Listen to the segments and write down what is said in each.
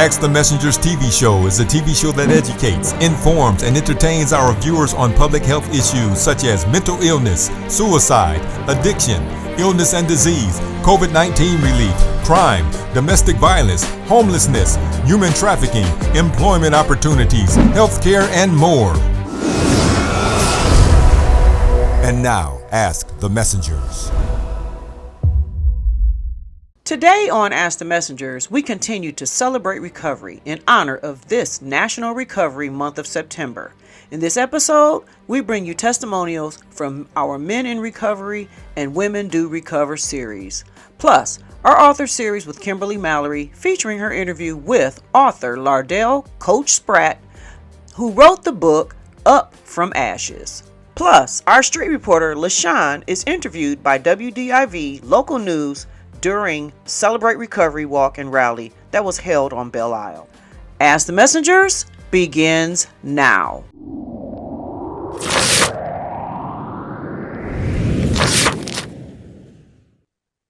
Ask the Messengers TV show is a TV show that educates, informs, and entertains our viewers on public health issues such as mental illness, suicide, addiction, illness and disease, COVID-19 relief, crime, domestic violence, homelessness, human trafficking, employment opportunities, healthcare, and more. And now, Ask the Messengers. Today on Ask the Messengers, we continue to celebrate recovery in honor of this National Recovery Month of September. In this episode, we bring you testimonials from our Men in Recovery and Women Do Recover series, plus our author series with Kimberly Mallory featuring her interview with author Lardell, Coach Spratt, who wrote the book Up From Ashes. Plus, our street reporter Lashon is interviewed by WDIV Local News during Celebrate Recovery Walk and Rally that was held on Belle Isle. Ask the Messengers begins now.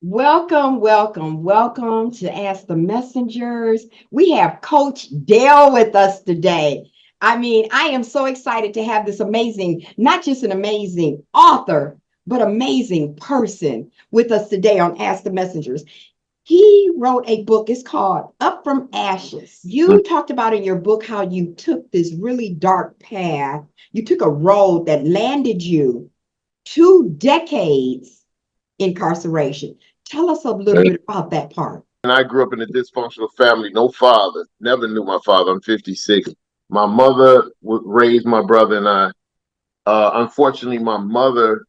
Welcome to Ask the Messengers. We have Coach Dale with us today. I am so excited to have this amazing, not just an amazing author, but amazing person with us today on Ask the Messengers. He wrote a book. It's called Up From Ashes. You talked about in your book how you took this really dark path. You took a road that landed you 2 decades incarceration. Tell us a little bit about that part. And I grew up in a dysfunctional family, no father, never knew my father. I'm 56. My mother raised my brother and I. Unfortunately, my mother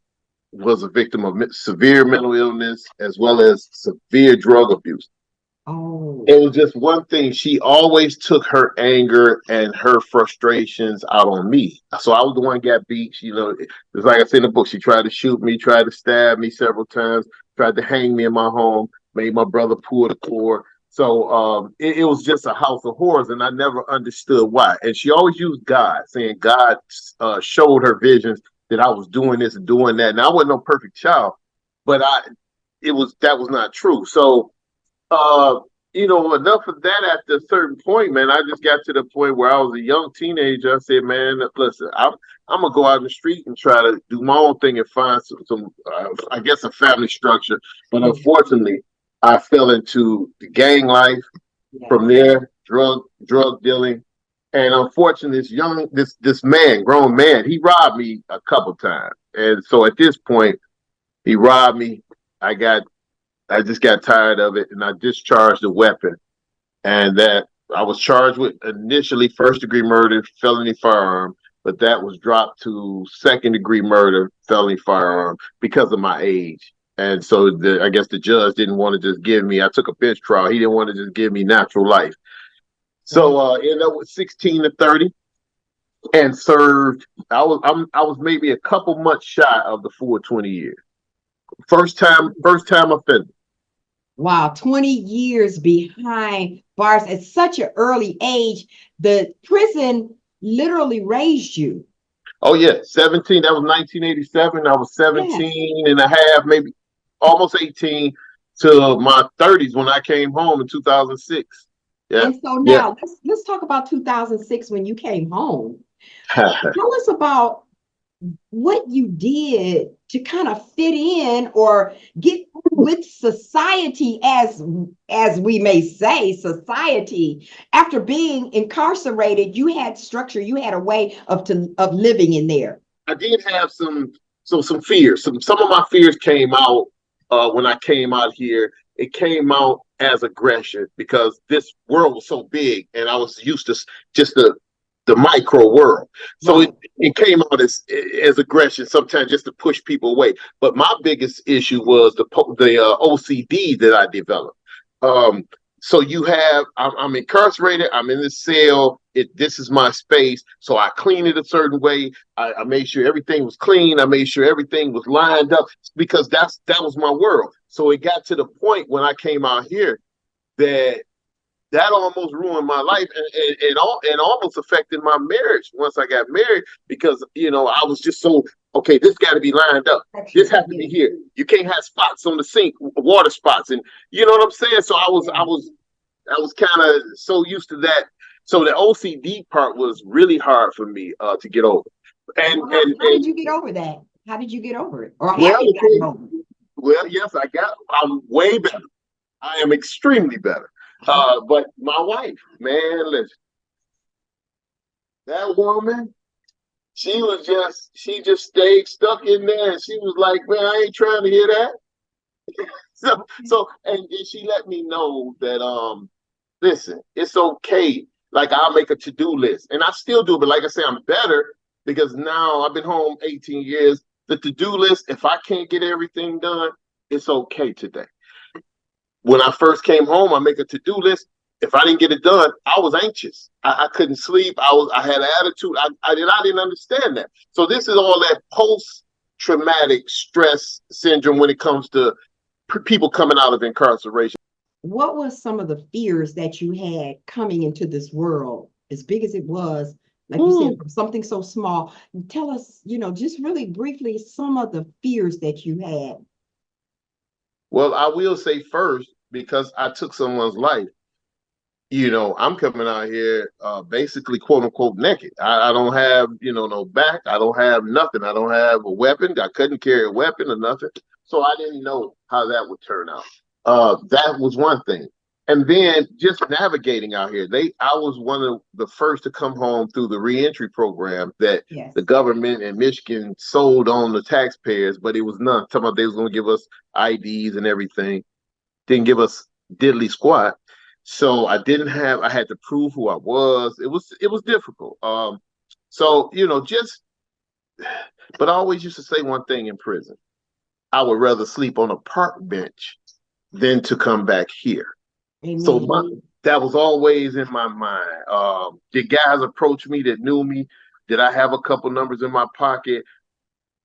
was a victim of severe mental illness as well as severe drug abuse. Oh. It was just one thing. She always took her anger and her frustrations out on me. So I was the one who got beat. It's like I said in the book, she tried to shoot me, tried to stab me several times, tried to hang me in my home, made my brother pull the cord. So it was just a house of horrors, and I never understood why. And she always used God, saying God showed her visions that I was doing this and doing that. Now I wasn't no perfect child, but that was not true. So, enough of that. After a certain point, man, I just got to the point where I was a young teenager. I said, man, listen, I'm gonna go out in the street and try to do my own thing and find some I guess a family structure. But unfortunately, I fell into the gang life. From there, drug dealing. And unfortunately, this man, grown man, he robbed me a couple times. And so at this point, he robbed me. I just got tired of it, and I discharged the weapon. And that I was charged with initially first-degree murder, felony firearm, but that was dropped to second-degree murder, felony firearm because of my age. And so I guess the judge didn't want to just give me. I took a bench trial. He didn't want to just give me natural life. So ended up with 16 to 30 and served. I was maybe a couple months shy of the full 20 years. First time offender. Wow, 20 years behind bars at such an early age. The prison literally raised you. Oh yeah, 17. That was 1987. I was 17 and a half, maybe almost 18 to my 30s when I came home in 2006. Yeah. And so now let's talk about 2006 when you came home. Tell us about what you did to kind of fit in or get with society, as we may say, society. After being incarcerated, you had structure, you had a way of living in there. I did have some fears. Some of my fears came out when I came out here. It came out as aggression because this world was so big and I was used to just the micro world. So it came out as aggression, sometimes just to push people away. But my biggest issue was the OCD that I developed. So I'm incarcerated. I'm in this cell. This is my space. So I clean it a certain way. I made sure everything was clean. I made sure everything was lined up because that was my world. So it got to the point when I came out here that almost ruined my life and almost affected my marriage once I got married because, I was just so, okay, this got to be lined up. This has to be here. You can't have spots on the sink, water spots. And you know what I'm saying? So I was I was kind of so used to that. So the OCD part was really hard for me to get over. And Well, and how did and you get over that? How did you get over it? Or have well, you gotten okay, over it? well, yes, I'm way better. I am extremely better. But my wife, man, listen, that woman, she just stayed stuck in there, and she was like, man, I ain't trying to hear that. And she let me know that listen, it's okay. Like I'll make a to-do list, and I still do, but like I say, I'm better because now I've been home 18 years. The to-do list, if I can't get everything done, it's okay today. When I first came home, I make a to-do list. If I didn't get it done, I was anxious. I couldn't sleep. I had an attitude. I didn't understand that. So this is all that post-traumatic stress syndrome when it comes to people coming out of incarceration. What was some of the fears that you had coming into this world, as big as it was, like you said, from something so small? Tell us, just really briefly, some of the fears that you had. Well, I will say first, because I took someone's life, I'm coming out here basically quote unquote naked. I don't have, no back. I don't have nothing. I don't have a weapon. I couldn't carry a weapon or nothing. So I didn't know how that would turn out. That was one thing. And then just navigating out here, I was one of the first to come home through the reentry program that Yes. the government in Michigan sold on the taxpayers, but it was none. Talking about they was going to give us IDs and everything, didn't give us diddly squat. So I had to prove who I was. It was difficult. So but I always used to say one thing in prison: I would rather sleep on a park bench than to come back here. So Amen. that was always in my mind. Did guys approach me that knew me? Did I have a couple numbers in my pocket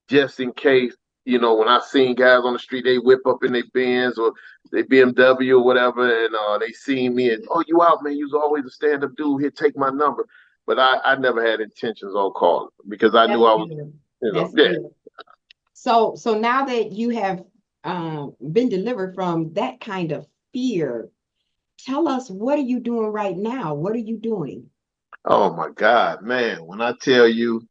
just in case? When I seen guys on the street, they whip up in their Benz or they BMW or whatever, and they seen me and, oh, you out, man? You was always a stand-up dude. Here, take my number. But I never had intentions on calling because I knew That's I was, good. That's yeah. good. So now that you have been delivered from that kind of fear, tell us, what are you doing right now? What are you doing? Oh my God, man! When I tell you,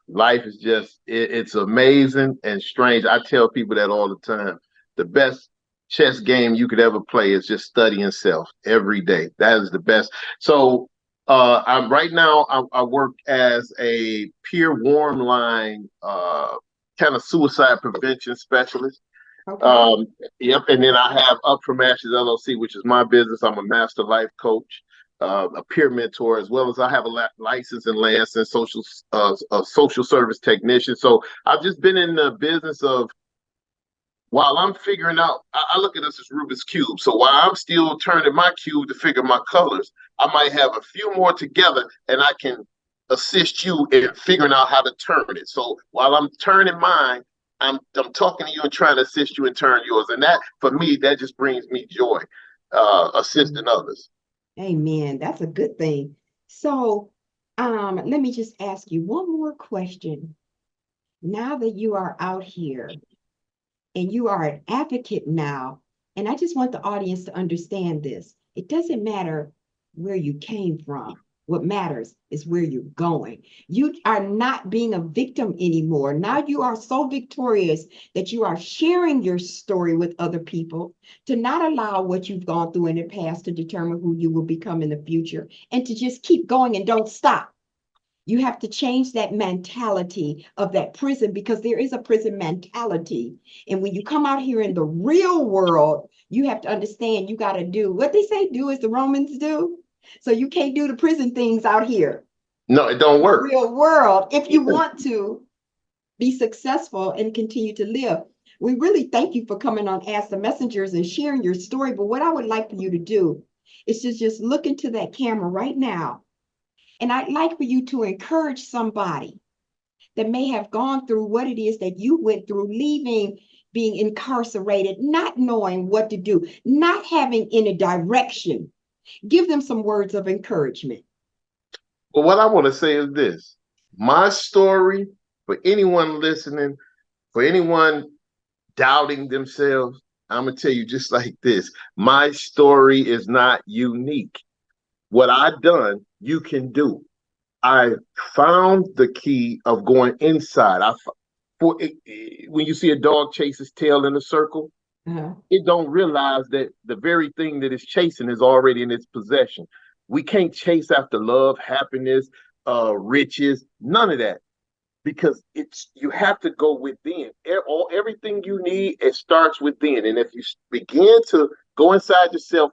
life is just it's amazing and strange. I tell people that all the time. The best chess game you could ever play is just studying self every day. That is the best. So I'm right now I work as a peer warm line kind of suicide prevention specialist. Okay. Um, yep. And then I have Up From Ashes LLC, which is my business. I'm a master life coach, a peer mentor, as well as I have a license and Lance and social service technician. So I've just been in the business of, while I'm figuring out, I look at this as Rubik's Cube. So while I'm still turning my cube to figure my colors, I might have a few more together and I can assist you in figuring out how to turn it. So while I'm turning mine, I'm talking to you and trying to assist you in turn yours. And that, for me, that just brings me joy, assisting others. Amen. That's a good thing. So, let me just ask you one more question. Now that you are out here and you are an advocate now, and I just want the audience to understand this. It doesn't matter where you came from. What matters is where you're going. You are not being a victim anymore. Now you are so victorious that you are sharing your story with other people, to not allow what you've gone through in the past to determine who you will become in the future, and to just keep going and don't stop. You have to change that mentality of that prison, because there is a prison mentality. And when you come out here in the real world, you have to understand you got to do what they say, do as the Romans do. So you can't do the prison things out here No, it don't in the work. real world if you want to be successful and continue to live. We really thank you for coming on Ask the Messengers and sharing your story. But what I would like for you to do is to just look into that camera right now. And I'd like for you to encourage somebody that may have gone through what it is that you went through, leaving, being incarcerated, not knowing what to do, not having any direction. Give them some words of encouragement. But what I want to say is this: my story, for anyone listening, for anyone doubting themselves, I'm going to tell you just like this. My story is not unique. What I've done, you can do. I found the key of going inside. When you see a dog chase its tail in a circle, it don't realize that the very thing that it's chasing is already in its possession. We can't chase after love, happiness, riches, none of that, because you have to go within. Everything you need, it starts within. And if you begin to go inside yourself,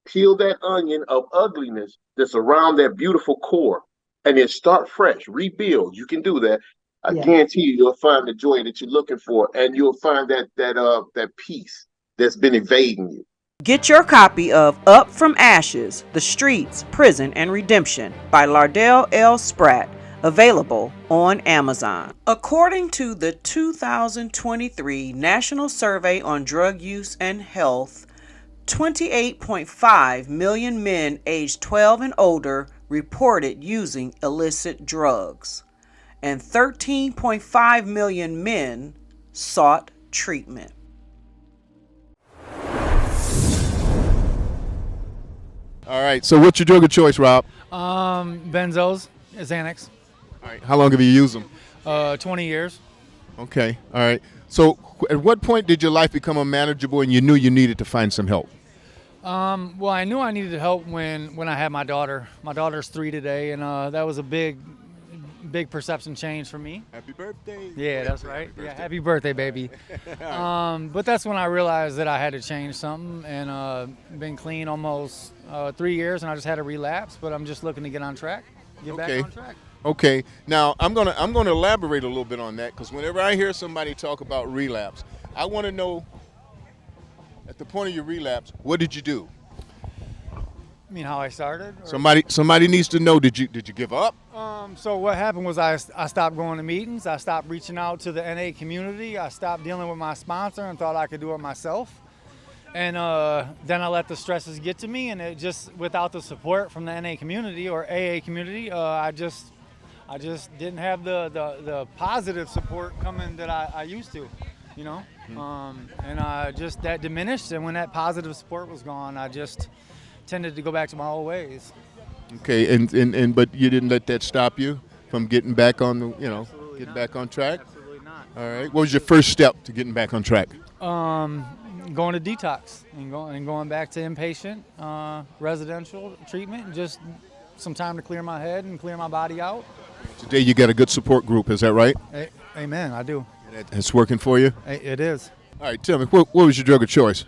peel that onion of ugliness that's around that beautiful core, and then start fresh, rebuild. You can do that. I guarantee you'll find the joy that you're looking for, and you'll find that peace that's been evading you. Get your copy of Up from Ashes, The Streets, Prison, and Redemption by Lardell L. Spratt, available on Amazon. According to the 2023 National Survey on Drug Use and Health, 28.5 million men aged 12 and older reported using illicit drugs, and 13.5 million men sought treatment. All right, so what's your drug of choice, Rob? Benzos, Xanax. All right, how long have you used them? 20 years. Okay, all right. So at what point did your life become unmanageable and you knew you needed to find some help? Well, I knew I needed help when I had my daughter. My daughter's 3 today, and that was a big perception change for me. Happy birthday. Yeah, that's right. Yeah, happy birthday, baby. But that's when I realized that I had to change something, and been clean almost 3 years, and I just had a relapse, but I'm just looking to get on track, back on track. Okay. Now I'm gonna elaborate a little bit on that, because whenever I hear somebody talk about relapse, I want to know, at the point of your relapse, what did you do? I mean, how I started? Or? Somebody needs to know. Did you give up? So what happened was I stopped going to meetings. I stopped reaching out to the NA community. I stopped dealing with my sponsor and thought I could do it myself. And then I let the stresses get to me, and it just, without the support from the NA community or AA community, I just didn't have the positive support coming that I used to, you know. And just that diminished, and when that positive support was gone, I just tended to go back to my old ways. Okay, and but you didn't let that stop you from getting back on the, getting back on track? Absolutely not. All right. What was your first step to getting back on track? Going to detox and going back to inpatient residential treatment, and just some time to clear my head and clear my body out. Today you got a good support group, is that right? Amen, I do. It's working for you? It is. All right, tell me, what was your drug of choice?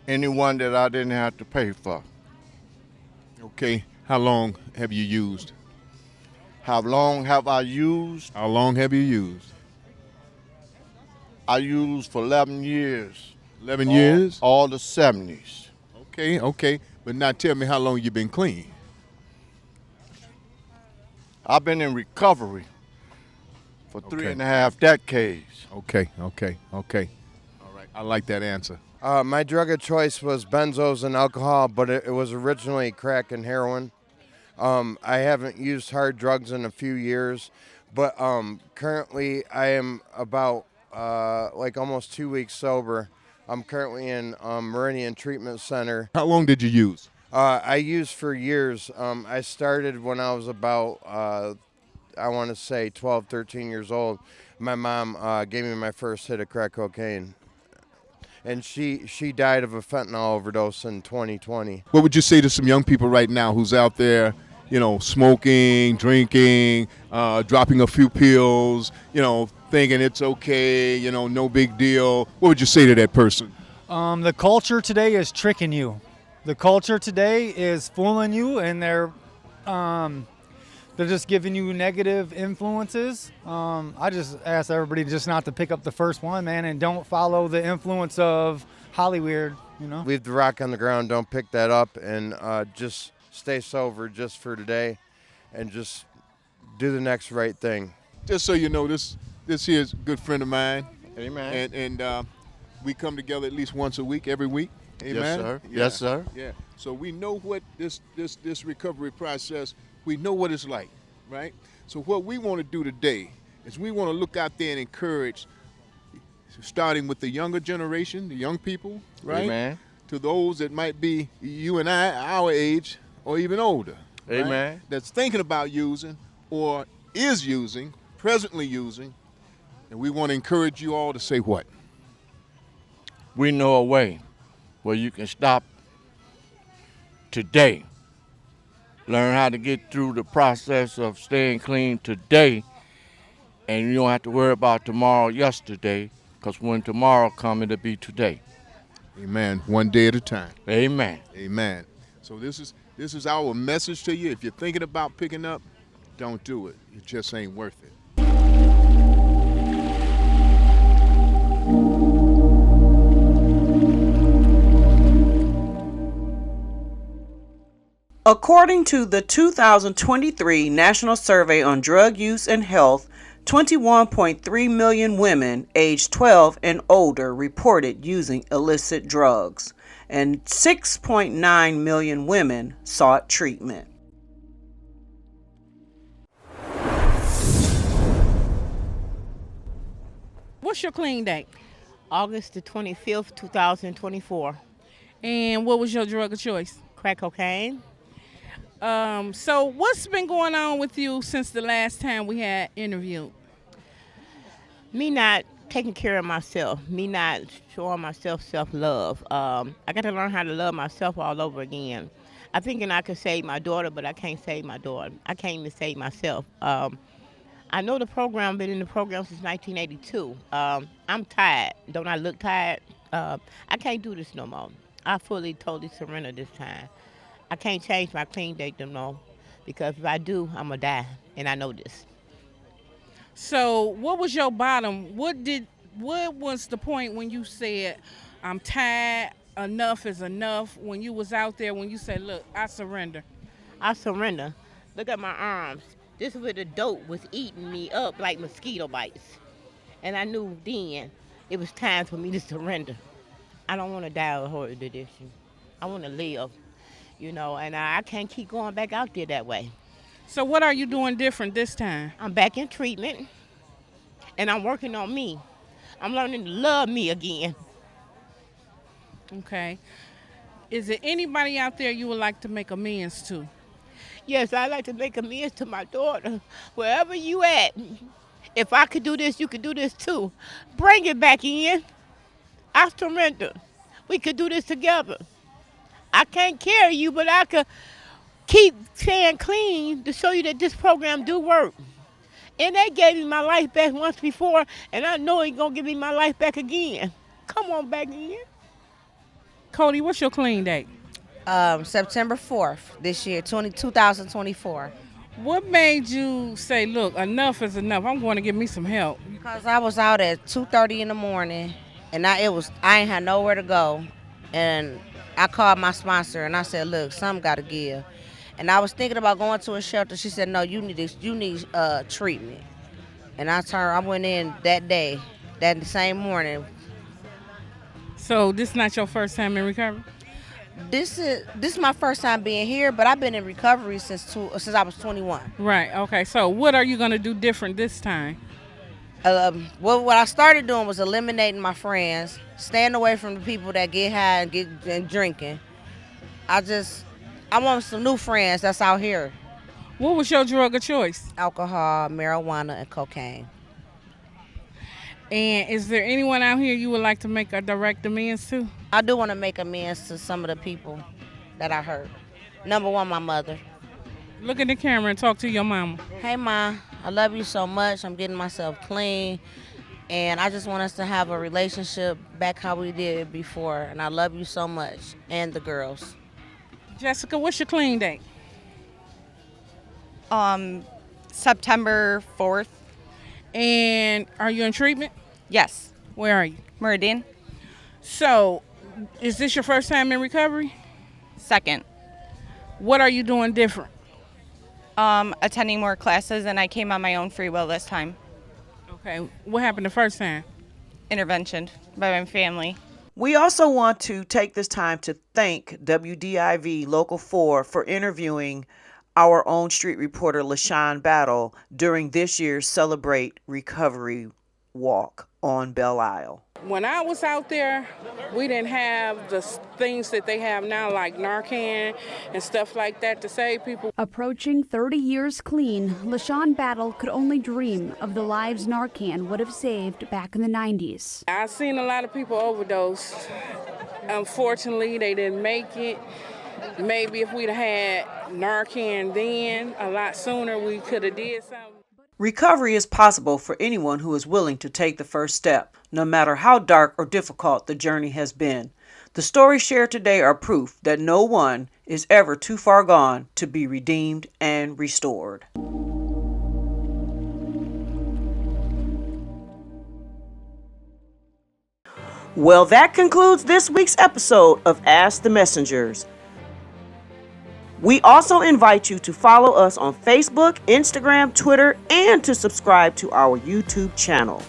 Anyone that I didn't have to pay for. Okay, how long have you used? How long have I used? How long have you used? I used for 11 years. 11 years? All the 70s. Okay. But now tell me how long you've been clean. I've been in recovery for 3.5 decades. Okay. All right, I like that answer. My drug of choice was benzos and alcohol, but it was originally crack and heroin. I haven't used hard drugs in a few years, but currently I am about almost 2 weeks sober. I'm currently in Meridian Treatment Center. How long did you use? I used for years. I started when I was about, I want to say 12, 13 years old. My mom gave me my first hit of crack cocaine. And she died of a fentanyl overdose in 2020. What would you say to some young people right now who's out there, smoking, drinking, dropping a few pills, thinking it's okay, no big deal? What would you say to that person? The culture today is tricking you. The culture today is fooling you, and they're just giving you negative influences. I just ask everybody just not to pick up the first one, man, and don't follow the influence of Hollywood, Leave the rock on the ground, don't pick that up, and just stay sober just for today, and just do the next right thing. Just so you know, this here is a good friend of mine. Amen. And we come together at least once a week, every week. Amen. Yes, sir. Yeah. Yes, sir. Yeah. So we know what this recovery process, we know what it's like, right? So what we want to do today is we want to look out there and encourage starting with the younger generation, the young people, right? Amen. To those that might be you and I, our age, or even older. right? Amen. That's thinking about using or is using, presently using. And we want to encourage you all to say what? We know a way where you can stop today. Learn how to get through the process of staying clean today, and you don't have to worry about tomorrow, yesterday, because when tomorrow comes, it'll be today. Amen. One day at a time. Amen. Amen. So this is our message to you. If you're thinking about picking up, don't do it. It just ain't worth it. According to the 2023 National Survey on Drug Use and Health, 21.3 million women aged 12 and older reported using illicit drugs, and 6.9 million women sought treatment. What's your clean date? August the 25th, 2024. And what was your drug of choice? Crack cocaine. So what's been going on with you since the last time we had interviewed? Me not taking care of myself. Me not showing myself self-love. I got to learn how to love myself all over again. I'm thinking I could save my daughter, but I can't save my daughter. I can't even save myself. I know the program, been in the program since 1982. I'm tired. Don't I look tired? I can't do this no more. I fully, totally surrender this time. I can't change my clean date no more, because if I do, I'm going to die, and I know this. So what was your bottom? What was the point when you said, I'm tired, enough is enough, when you was out there, when you said, look, I surrender? I surrender. Look at my arms. This is where the dope was eating me up like mosquito bites. And I knew then it was time for me to surrender. I don't want to die of heart addiction. I want to live, and I can't keep going back out there that way. So what are you doing different this time? I'm back in treatment, and I'm working on me. I'm learning to love me again. Okay. Is there anybody out there you would like to make amends to? Yes, I'd like to make amends to my daughter. Wherever you at, if I could do this, you could do this too. Bring it back in. I surrender. We could do this together. I can't carry you, but I could keep staying clean to show you that this program do work. And they gave me my life back once before, and I know he's going to give me my life back again. Come on back in. Cody, what's your clean date? September 4th this year, 2024. What made you say, look, enough is enough, I'm going to get me some help? Because I was out at 2:30 in the morning, and I ain't had nowhere to go. And I called my sponsor, and I said, look, something got to give. And I was thinking about going to a shelter. She said, no, you need treatment. And I went in that same morning. So this is not your first time in recovery? This is my first time being here, but I've been in recovery since I was 21. Right. Okay. So what are you going to do different this time? What I started doing was eliminating my friends, staying away from the people that get high and drinking. I want some new friends that's out here. What was your drug of choice? Alcohol, marijuana, and cocaine. And is there anyone out here you would like to make a direct amends to? I do want to make amends to some of the people that I hurt. Number one, my mother. Look at the camera and talk to your mama. Hey, Ma, I love you so much. I'm getting myself clean. And I just want us to have a relationship back how we did before. And I love you so much. And the girls. Jessica, what's your clean date? September 4th. And are you in treatment? Yes. Where are you? Meridian. So, is this your first time in recovery? Second. What are you doing different? Attending more classes, and I came on my own free will this time. Okay. What happened the first time? Intervention by my family. We also want to take this time to thank WDIV Local 4 for interviewing our own street reporter, Lashon during this year's Celebrate Recovery walk on Belle Isle. When I was out there, we didn't have the things that they have now, like Narcan and stuff like that to save people. Approaching 30 years clean, Lashon Battle could only dream of the lives Narcan would have saved back in the 90s. I've seen a lot of people overdose. Unfortunately, they didn't make it. Maybe if we'd had Narcan then, a lot sooner, we could have did something. Recovery is possible for anyone who is willing to take the first step, no matter how dark or difficult the journey has been. The stories shared today are proof that no one is ever too far gone to be redeemed and restored. Well, that concludes this week's episode of Ask the Messengers. We also invite you to follow us on Facebook, Instagram, Twitter, and to subscribe to our YouTube channel.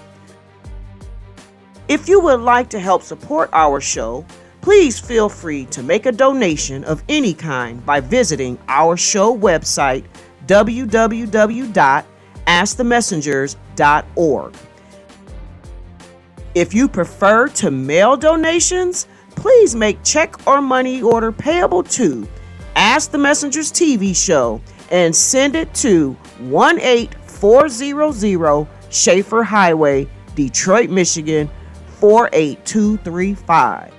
If you would like to help support our show, please feel free to make a donation of any kind by visiting our show website, www.askthemessengers.org. If you prefer to mail donations, please make check or money order payable to Ask the Messengers TV show and send it to 18400 Schaefer Highway, Detroit, Michigan 48235.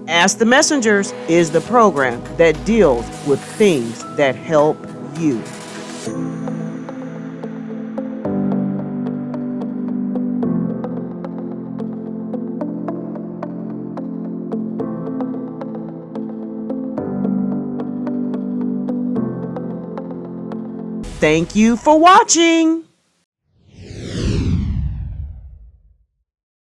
Ask the Messengers is the program that deals with things that help you. Thank you for watching.